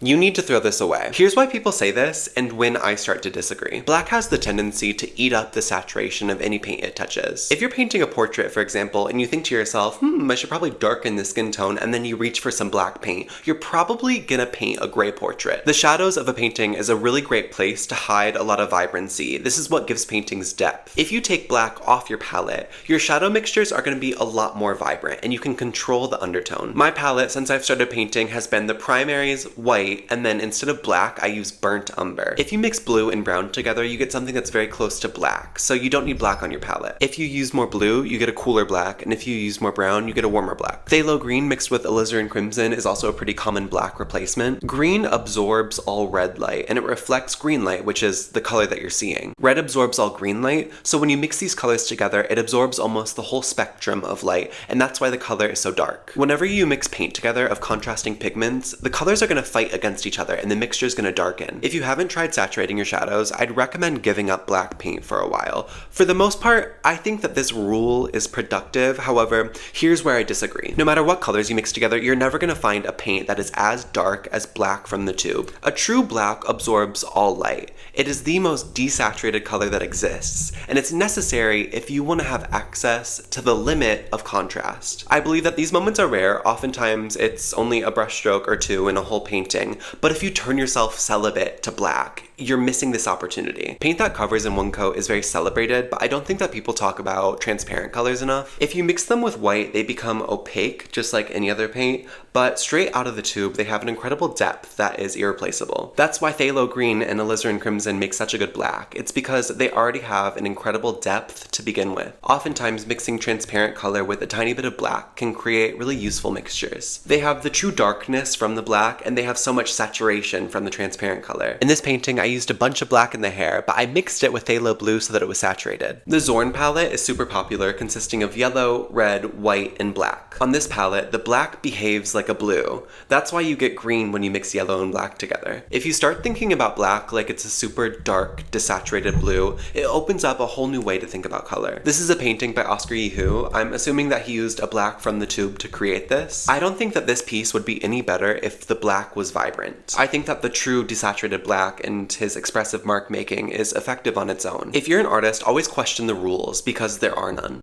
You need to throw this away. Here's why people say this and when I start to disagree. Black has the tendency to eat up the saturation of any paint it touches. If you're painting a portrait, for example, and you think to yourself, I should probably darken the skin tone, and then you reach for some black paint, you're probably gonna paint a gray portrait. The shadows of a painting is a really great place to hide a lot of vibrancy. This is what gives paintings depth. If you take black off your palette, your shadow mixtures are gonna be a lot more vibrant, and you can control the undertone. My palette, since I've started painting, has been the primaries, white, and then instead of black, I use burnt umber. If you mix blue and brown together, you get something that's very close to black, so you don't need black on your palette. If you use more blue, you get a cooler black, and if you use more brown, you get a warmer black. Phthalo green mixed with alizarin crimson is also a pretty common black replacement. Green absorbs all red light, and it reflects green light, which is the color that you're seeing. Red absorbs all green light, so when you mix these colors together, it absorbs almost the whole spectrum of light, and that's why the color is so dark. Whenever you mix paint together of contrasting pigments, the colors are going to fight against each other and the mixture is going to darken. If you haven't tried saturating your shadows, I'd recommend giving up black paint for a while. For the most part, I think that this rule is productive. However, here's where I disagree. No matter what colors you mix together, you're never going to find a paint that is as dark as black from the tube. A true black absorbs all light. It is the most desaturated color that exists, and it's necessary if you want to have access to the limit of contrast. I believe that these moments are rare. Oftentimes, it's only a brushstroke or two in a whole painting, but if you turn yourself celibate to black, you're missing this opportunity. Paint that covers in one coat is very celebrated, but I don't think that people talk about transparent colors enough. If you mix them with white, they become opaque, just like any other paint, but straight out of the tube, they have an incredible depth that is irreplaceable. That's why phthalo green and alizarin crimson make such a good black. It's because they already have an incredible depth to begin with. Oftentimes, mixing transparent color with a tiny bit of black can create really useful mixtures. They have the true darkness from the black, and they have so much saturation from the transparent color. In this painting, I used a bunch of black in the hair, but I mixed it with phthalo blue so that it was saturated. The Zorn palette is super popular, consisting of yellow, red, white, and black. On this palette, the black behaves like a blue. That's why you get green when you mix yellow and black together. If you start thinking about black like it's a super dark, desaturated blue, it opens up a whole new way to think about color. This is a painting by Oscar Yihoo. I'm assuming that he used a black from the tube to create this. I don't think that this piece would be any better if the black was vibrant. I think that the true desaturated black and his expressive mark making is effective on its own. If you're an artist, always question the rules because there are none.